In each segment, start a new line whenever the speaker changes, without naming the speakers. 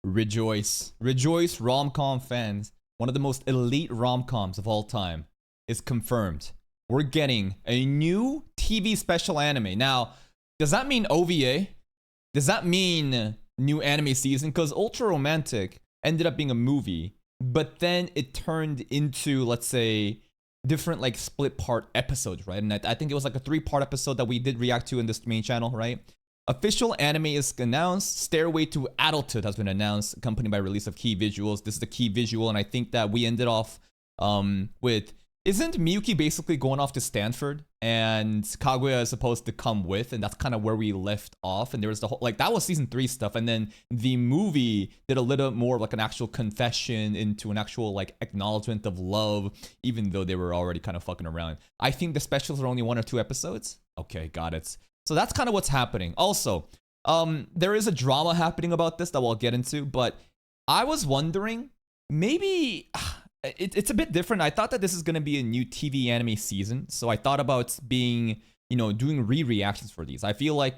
Rejoice. Rejoice, rom-com fans. One of the most elite rom-coms of all time is confirmed. We're getting a new TV special anime. Now, does that mean OVA? Does that mean new anime season? Because Ultra Romantic ended up being a movie, but then it turned into, let's say, different like split part episodes, right? And I think it was like a 3-part episode that we did react to in this main channel, right? Official anime is announced. Stairway to Adulthood has been announced, accompanied by release of key visuals. This is the key visual, and I think that we ended off with, isn't Miyuki basically going off to Stanford and Kaguya is supposed to come with, and that's kind of where we left off. And there was the whole, like, that was season 3 stuff, and then the movie did a little more of like an actual confession into an actual like acknowledgement of love, even though they were already kind of fucking around. I think the specials are only 1 or 2 episodes. Okay, got it. So that's kind of what's happening. Also, there is a drama happening about this that we'll get into, but I was wondering, maybe it's a bit different. I thought that this is going to be a new TV anime season, so I thought about being, doing re-reactions for these. I feel like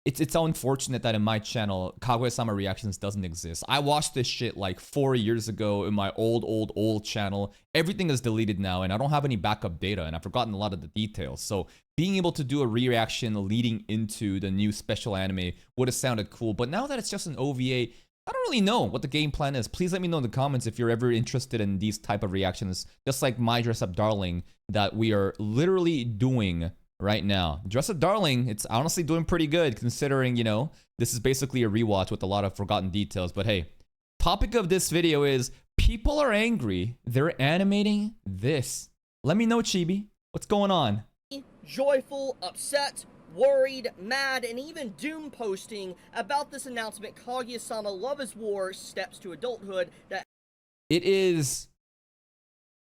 it's so unfortunate that in my channel, Kaguya-sama reactions doesn't exist. I watched this shit like 4 years ago in my old channel. Everything is deleted now, and I don't have any backup data, and I've forgotten a lot of the details. So being able to do a re-reaction leading into the new special anime would have sounded cool. But now that it's just an OVA, I don't really know what the game plan is. Please let me know in the comments if you're ever interested in these type of reactions, just like My Dress Up Darling that we are literally doing right now. Dress Up Darling, it's honestly doing pretty good considering, this is basically a rewatch with a lot of forgotten details. But hey, topic of this video is people are angry. They're animating this. Let me know, Chibi. What's going on?
Joyful, upset, worried, mad, and even doom posting about this announcement. Kaguya-sama Love is War steps to adulthood. That
it is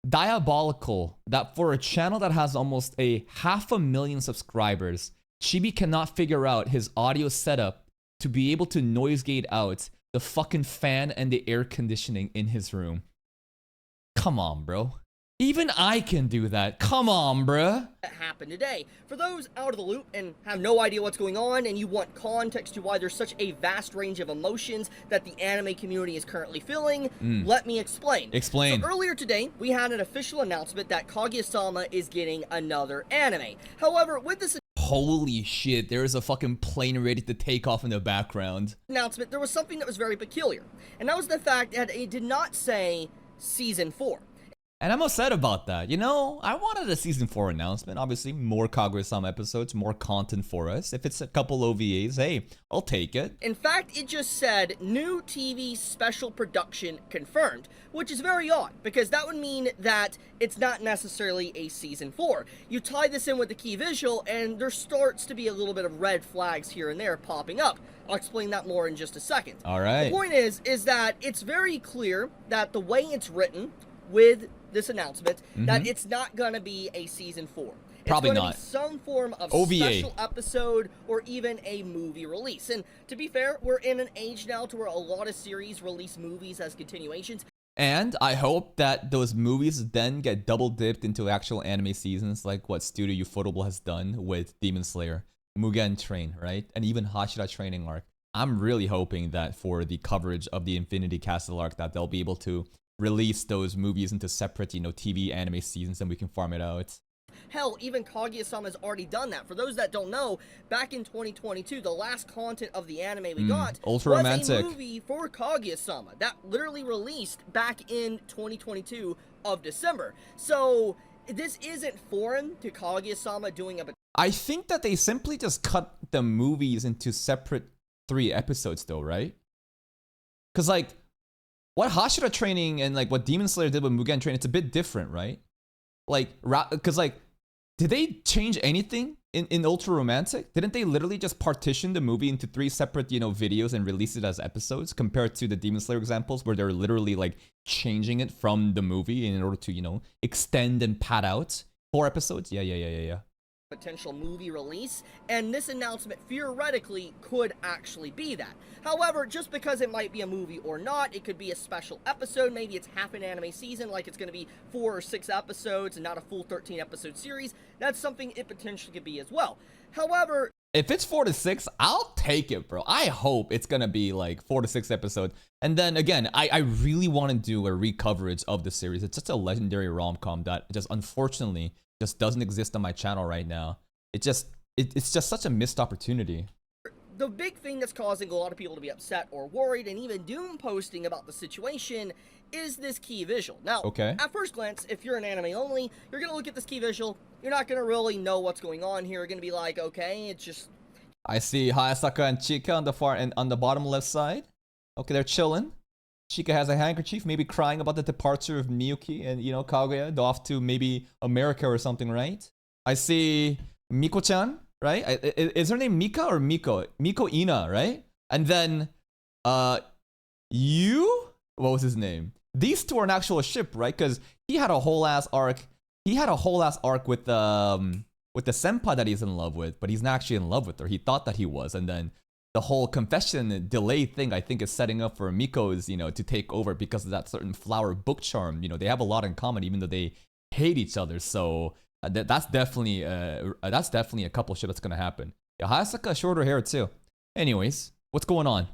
diabolical that for a channel that has almost a 500,000 subscribers, Chibi cannot figure out his audio setup to be able to noise gate out the fucking fan and the air conditioning in his room. Come on, bro. Even I can do that. Come on, bruh.
That happened today. For those out of the loop and have no idea what's going on and you want context to why there's such a vast range of emotions that the anime community is currently feeling, let me explain.
Explain.
So earlier today, we had an official announcement that Kaguya-sama is getting another anime. However, with this
holy shit, there is a fucking plane ready to take off in the background.
Announcement, there was something that was very peculiar. And that was the fact that it did not say Season 4.
And I'm upset about that. I wanted a Season 4 announcement. Obviously, more Kaguya-sama episodes, more content for us. If it's a couple OVAs, hey, I'll take it.
In fact, it just said, new TV special production confirmed, which is very odd, because that would mean that it's not necessarily a Season 4. You tie this in with the key visual, and there starts to be a little bit of red flags here and there popping up. I'll explain that more in just a second.
All right.
The point is that it's very clear that the way it's written with this announcement, that it's not going to be a Season 4.
Probably
it's
not.
Be some form of
OVA.
Special episode or even a movie release. And to be fair, we're in an age now to where a lot of series release movies as continuations.
And I hope that those movies then get double dipped into actual anime seasons, like what Studio Ufotable has done with Demon Slayer, Mugen Train, right? And even Hashira Training Arc. I'm really hoping that for the coverage of the Infinity Castle arc that they'll be able to release those movies into separate, TV anime seasons, and we can farm it out.
Hell, even Kaguya-sama has already done that. For those that don't know, back in 2022, the last content of the anime we got
Ultra
was
Romantic.
a movie for Kaguya-sama that literally released back in 2022 of December. So this isn't foreign to Kaguya-sama doing a...
I think that they simply just cut the movies into separate 3 episodes though, right? Because like, what Hashira Training and like what Demon Slayer did with Mugen Train, it's a bit different, right? Like, because like, did they change anything in Ultra Romantic? Didn't they literally just partition the movie into 3 separate, videos and release it as episodes compared to the Demon Slayer examples where they're literally like changing it from the movie in order to, extend and pad out 4 episodes? Yeah.
Potential movie release, and this announcement theoretically could actually be that. However, just because it might be a movie or not, it could be a special episode. Maybe it's half an anime season, like it's going to be 4 or 6 episodes and not a full 13 episode series. That's something it potentially could be as well. However,
If it's 4 to 6, I'll take it, bro. I hope it's gonna be like 4 to 6 episodes. And then again, I really want to do a recoverage of the series. It's just a legendary rom-com that just unfortunately just doesn't exist on my channel right now. It's just such a missed opportunity.
The big thing that's causing a lot of people to be upset or worried and even doom posting about the situation is this key visual. Now, at first glance, if you're an anime only, you're going to look at this key visual, you're not going to really know what's going on here. You're going to be like, okay, it's just...
I see Hayasaka and Chika on the far and on the bottom left side. Okay, they're chilling. Chika has a handkerchief, maybe crying about the departure of Miyuki and, you know, Kaguya. They're off to maybe America or something, right? I see Miko-chan, right? Is her name Mika or Miko? Miko Ina, right? And then, what was his name? These two are an actual ship, right? Because he had a whole ass arc. He had a whole ass arc with the senpai that he's in love with, but he's not actually in love with her. He thought that he was, and then the whole confession delay thing, I think, is setting up for Miko's, you know, to take over because of that certain flower book charm. You know, they have a lot in common, even though they hate each other. So that's definitely a couple shit that's gonna happen. Yeah, Hayasaka shorter hair too. Anyways, what's going on?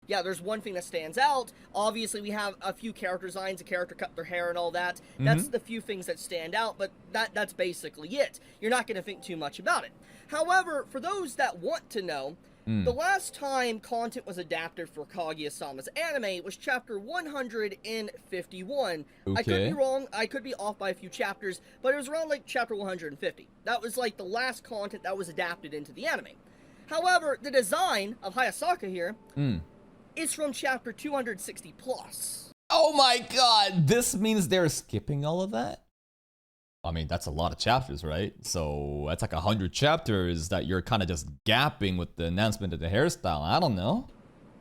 Yeah, there's one thing that stands out. Obviously, we have a few character designs, a character cut their hair and all that. That's the few things that stand out, but that's basically it. You're not going to think too much about it. However, for those that want to know, the last time content was adapted for Kaguya-sama's anime was chapter 151. I could be wrong, I could be off by a few chapters, but it was around like chapter 150. That was like the last content that was adapted into the anime. However, the design of Hayasaka here... It's from chapter 260 plus.
Oh my god, this means they're skipping all of that? I mean, that's a lot of chapters, right? So that's like 100 chapters that you're kind of just gapping with the announcement of the hairstyle. I don't know.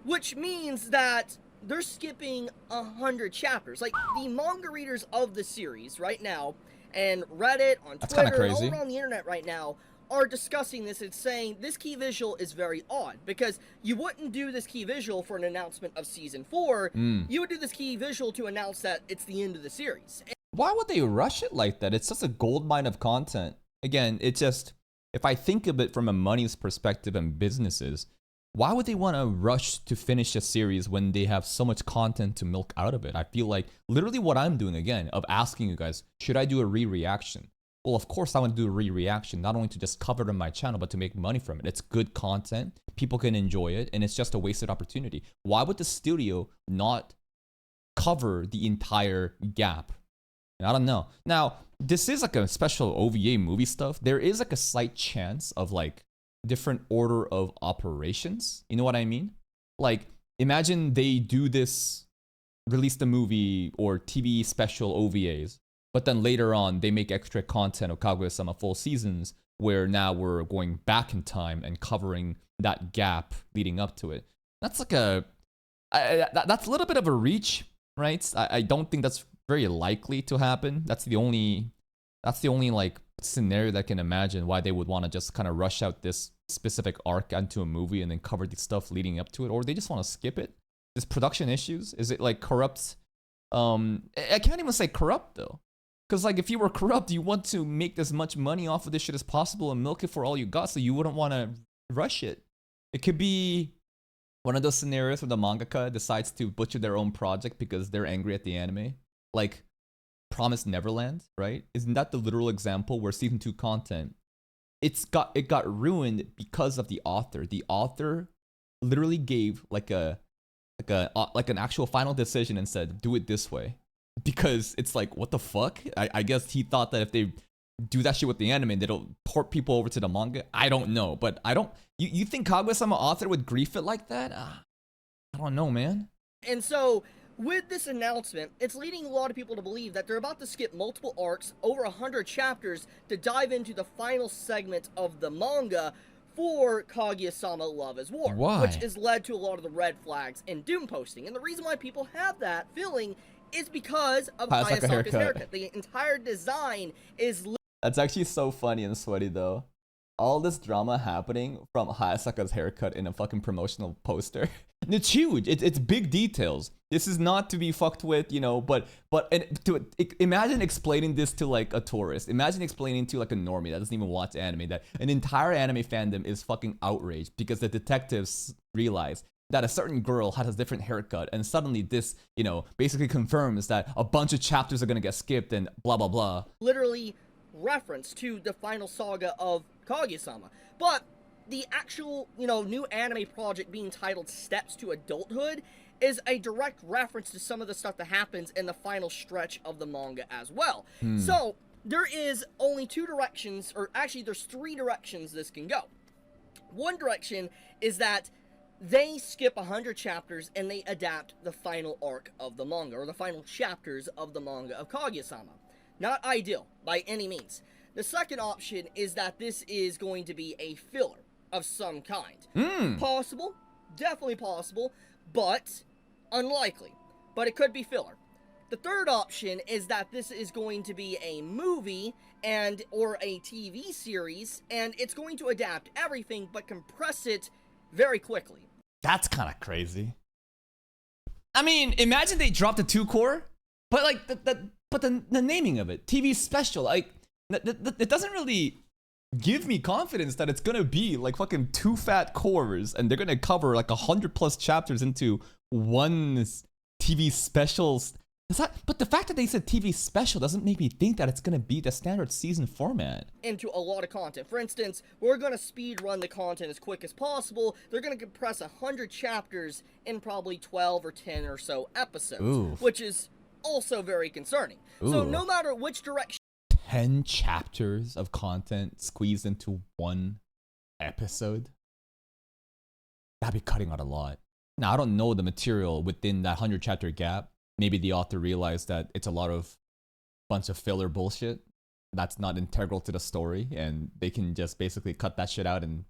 Which means that they're skipping 100 chapters. Like, the manga readers of the series right now, and Reddit, on Twitter, all around the internet right now, are discussing this and saying this key visual is very odd, because you wouldn't do this key visual for an announcement of season 4. You would do this key visual to announce that it's the end of the series.
Why would they rush it like that? It's just a goldmine of content. Again, it's just, if I think of it from a money's perspective and businesses, why would they want to rush to finish a series when they have so much content to milk out of it? I feel like literally what I'm doing, again, of asking you guys, should I do a re-reaction? Well, of course I want to do a re-reaction, not only to just cover it on my channel, but to make money from it. It's good content, people can enjoy it, and it's just a wasted opportunity. Why would the studio not cover the entire gap? And I don't know. Now, this is like a special OVA movie stuff. There is like a slight chance of like different order of operations. You know what I mean? Like, imagine they do this, release the movie or TV special OVAs, but then later on, they make extra content of Kaguya-sama full seasons, where now we're going back in time and covering that gap leading up to it. That's like that's a little bit of a reach, right? I don't think that's very likely to happen. That's the only like scenario that I can imagine why they would want to just kind of rush out this specific arc onto a movie and then cover the stuff leading up to it, or they just want to skip it. There's production issues. Is it like corrupt? I can't even say corrupt though. Because, like, if you were corrupt, you want to make as much money off of this shit as possible and milk it for all you got, so you wouldn't want to rush it. It could be one of those scenarios where the mangaka decides to butcher their own project because they're angry at the anime. Like, Promised Neverland, right? Isn't that the literal example where season 2 content, it got ruined because of the author. The author literally gave like an actual final decision and said, do it this way. Because it's like, what the fuck? I guess he thought that if they do that shit with the anime, they'll port people over to the manga. I don't know, but you think Kaguya-sama author would grief it like that? I don't know, man.
And so, with this announcement, it's leading a lot of people to believe that they're about to skip multiple arcs, over 100 chapters, to dive into the final segment of the manga for Kaguya-sama Love is War.
Why?
Which has led to a lot of the red flags in doom posting. And the reason why people have that feeling is because of Hayasaka's haircut. The entire design is...
That's actually so funny and sweaty, though. All this drama happening from Hayasaka's haircut in a fucking promotional poster. It's huge. It's big details. This is not to be fucked with, you know. But imagine explaining this to like a tourist. Imagine explaining to like a normie that doesn't even watch anime that an entire anime fandom is fucking outraged because the detectives realize that a certain girl has a different haircut, and suddenly this, you know, basically confirms that a bunch of chapters are gonna get skipped and blah blah blah.
Literally reference to the final saga of Kaguya-sama. But the actual, you know, new anime project being titled Steps to Adulthood is a direct reference to some of the stuff that happens in the final stretch of the manga as well. So there is only two directions, or actually there's three directions this can go. One direction is that they skip 100 chapters and they adapt the final arc of the manga, or the final chapters of the manga of Kaguya-sama. Not ideal by any means. The second option is that this is going to be a filler of some kind. Possible, definitely possible, but unlikely. But it could be filler. The third option is that this is going to be a movie or a TV series, and it's going to adapt everything but compress it very quickly.
That's kind of crazy. I mean, imagine they dropped the 2 core, but like the naming of it, TV special, like it doesn't really give me confidence that it's gonna be like fucking 2 fat cores and they're gonna cover like 100+ chapters into one TV specials. But the fact that they said TV special doesn't make me think that it's gonna be the standard season format.
Into a lot of content. For instance, we're gonna speed run the content as quick as possible. They're gonna compress 100 chapters in probably 12 or 10 or so episodes, which is also very concerning. So no matter which direction
10 chapters of content squeezed into one episode? That'd be cutting out a lot. Now, I don't know the material within that 100 chapter gap. Maybe the author realized that it's a lot of bunch of filler bullshit that's not integral to the story, and they can just basically cut that shit out and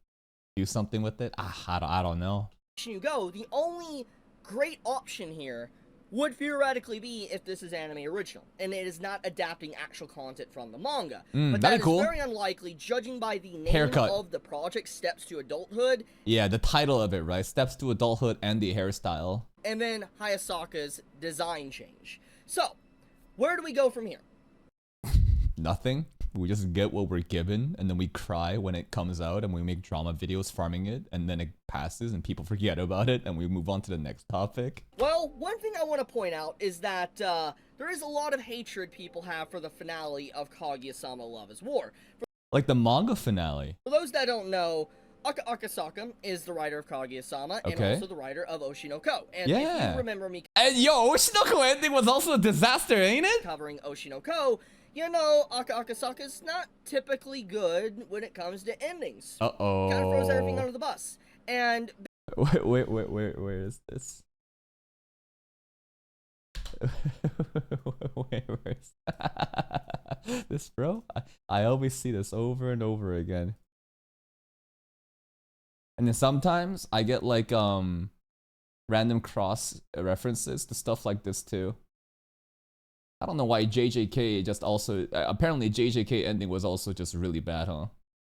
do something with it. I don't know.
you go, the only great option here would theoretically be if this is anime original, and it is not adapting actual content from the manga. But that is very unlikely, judging by the name of the project, Steps to Adulthood.
Yeah, the title of it, right? Steps to Adulthood and the hairstyle.
And then Hayasaka's design change. So, where do we go from here?
Nothing. We just get what we're given, and then we cry when it comes out, and we make drama videos farming it, and then it passes, and people forget about it, and we move on to the next topic.
Well, one thing I want to point out is that there is a lot of hatred people have for the finale of Kaguya-sama Love is War.
Like the manga finale.
For those that don't know, Akasaka is the writer of Kaguya-sama, and also the writer of Oshi no Ko. And if you remember me...
And yo, Oshi no Ko ending was also a disaster, ain't it?
Covering Oshi no Ko, you know, Akasaka's not typically good when it comes to endings.
Uh-oh.
Kind of throws everything under the bus. And...
Wait, where is this? Wait, where's this, bro? I always see this over and over again. And then sometimes I get like random cross references to stuff like this too. I don't know why JJK just also apparently JJK ending was also just really bad, huh?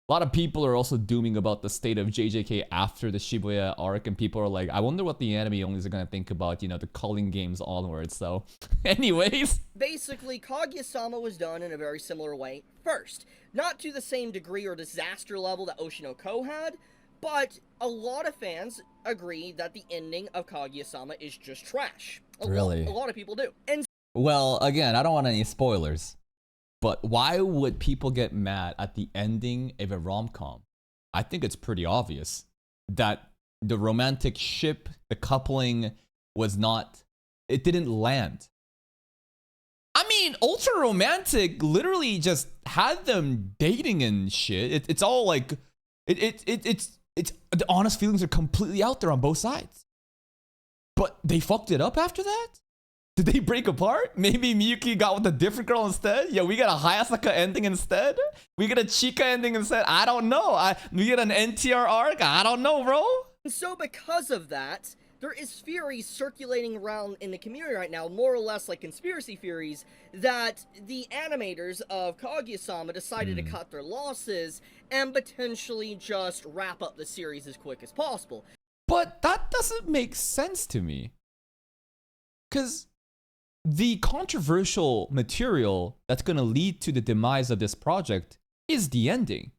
A lot of people are also dooming about the state of JJK after the Shibuya arc, and people are like, I wonder what the anime owners are gonna think about, you know, the culling games onwards. So, anyways.
Basically, Kaguya-sama was done in a very similar way first. Not to the same degree or disaster level that Oshi no Ko had, but a lot of fans agree that the ending of Kaguya-sama is just trash. A lot of people do. And
well, again, I don't want any spoilers, but why would people get mad at the ending of a rom-com? I think it's pretty obvious that the romantic ship, the coupling was not, it didn't land. I mean, Ultra Romantic literally just had them dating and shit. It's all like, it's the honest feelings are completely out there on both sides. But they fucked it up after that? Did they break apart? Maybe Miyuki got with a different girl instead? Yo, we got a Hayasaka ending instead? We get a Chika ending instead? I don't know. We get an NTR arc? I don't know, bro.
So because of that, there is theories circulating around in the community right now, more or less like conspiracy theories, that the animators of Kaguya-sama decided to cut their losses and potentially just wrap up the series as quick as possible.
But that doesn't make sense to me. Because the controversial material that's going to lead to the demise of this project is the ending.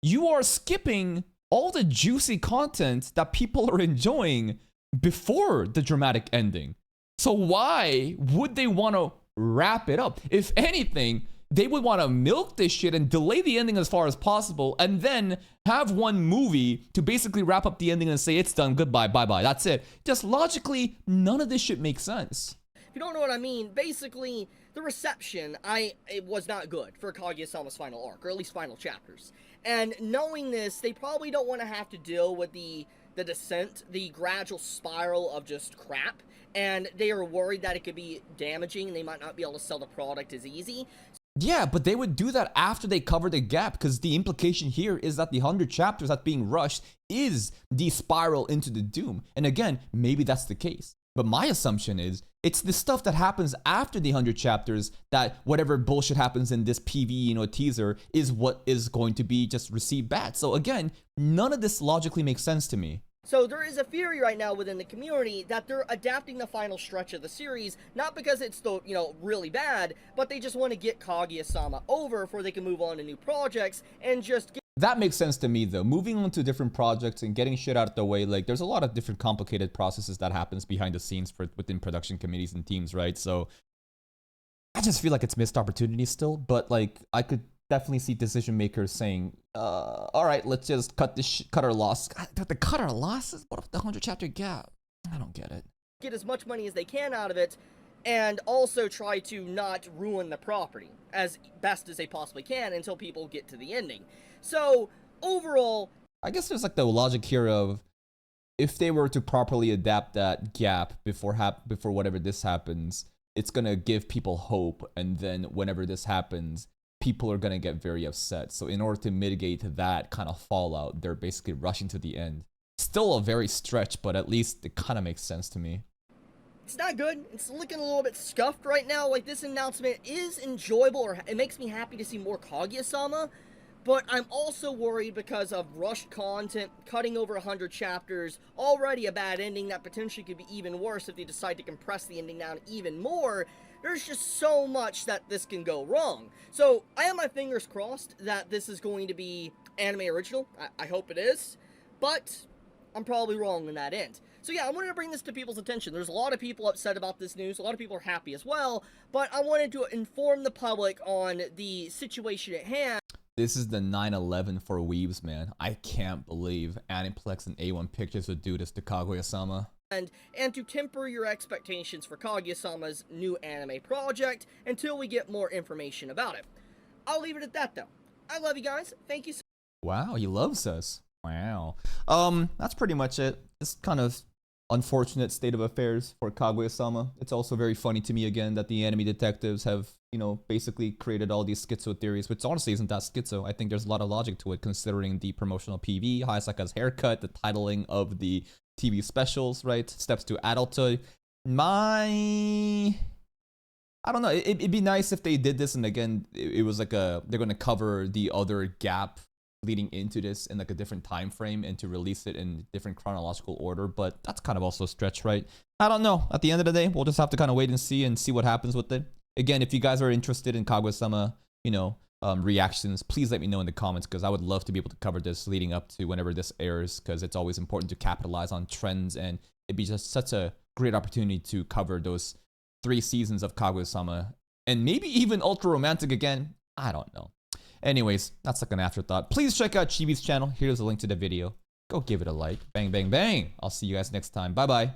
You are skipping all the juicy content that people are enjoying before the dramatic ending. So why would they want to wrap it up? If anything, they would want to milk this shit and delay the ending as far as possible, and then have one movie to basically wrap up the ending and say it's done, goodbye, bye-bye, that's it. Just logically, none of this shit makes sense.
If you don't know what I mean, basically, the reception, it was not good for Kaguya-sama's final arc, or at least final chapters. And knowing this, they probably don't want to have to deal with the descent, the gradual spiral of just crap, and they are worried that it could be damaging, and they might not be able to sell the product as easy.
Yeah, but they would do that after they cover the gap, because the implication here is that the 100 chapters that's being rushed is the spiral into the doom. And again, maybe that's the case. But my assumption is it's the stuff that happens after the 100 chapters that whatever bullshit happens in this PV, teaser is what is going to be just received bad. So again, none of this logically makes sense to me.
So there is a theory right now within the community that they're adapting the final stretch of the series, not because it's really bad, but they just want to get Kaguya-sama over before they can move on to new projects and just get...
That makes sense to me though. Moving on to different projects and getting shit out of the way, like there's a lot of different complicated processes that happens behind the scenes within production committees and teams, right? So I just feel like it's missed opportunities still, but like I could definitely see decision makers saying, all right, let's just cut our loss. But the cut our losses? What if the 100 chapter gap? I don't get it.
Get as much money as they can out of it, and also try to not ruin the property as best as they possibly can until people get to the ending. So overall,
I guess there's like the logic here of if they were to properly adapt that gap before whatever this happens, it's gonna give people hope, and then whenever this happens, people are gonna get very upset. So in order to mitigate that kind of fallout, they're basically rushing to the end. Still a very stretch, but at least it kind of makes sense to me.
It's not good. It's looking a little bit scuffed right now. Like, this announcement is enjoyable, or it makes me happy to see more Kaguya-sama, but I'm also worried because of rushed content, cutting over 100 chapters, already a bad ending that potentially could be even worse if they decide to compress the ending down even more. There's just so much that this can go wrong. So I have my fingers crossed that this is going to be anime original. I hope it is, but I'm probably wrong in that end. So yeah, I wanted to bring this to people's attention. There's a lot of people upset about this news. A lot of people are happy as well, but I wanted to inform the public on the situation at hand.
This is the 9/11 for weebs, man. I can't believe Aniplex and A1 Pictures would do this to Kaguya-sama.
And to temper your expectations for Kaguya-sama's new anime project until we get more information about it. I'll leave it at that, though. I love you guys. Thank you so much.
Wow, he loves us. Wow. That's pretty much it. It's kind of unfortunate state of affairs for Kaguya-sama. It's also very funny to me again that the anime detectives have, basically created all these schizo theories, which honestly isn't that schizo. I think there's a lot of logic to it considering the promotional PV, Hayasaka's haircut, the titling of the TV specials, right? Steps to adulthood. I don't know. It'd be nice if they did this, and again, it was like they're going to cover the other gap leading into this in like a different time frame and to release it in different chronological order, but that's kind of also a stretch, right? I don't know. At the end of the day, we'll just have to kind of wait and see what happens with it. Again, if you guys are interested in Kaguya-sama, reactions, please let me know in the comments, because I would love to be able to cover this leading up to whenever this airs, because it's always important to capitalize on trends, and it'd be just such a great opportunity to cover those 3 seasons of Kaguya-sama, and maybe even Ultra Romantic again. I don't know. Anyways, that's like an afterthought. Please check out Chibi's channel. Here's a link to the video. Go give it a like. Bang, bang, bang. I'll see you guys next time. Bye-bye.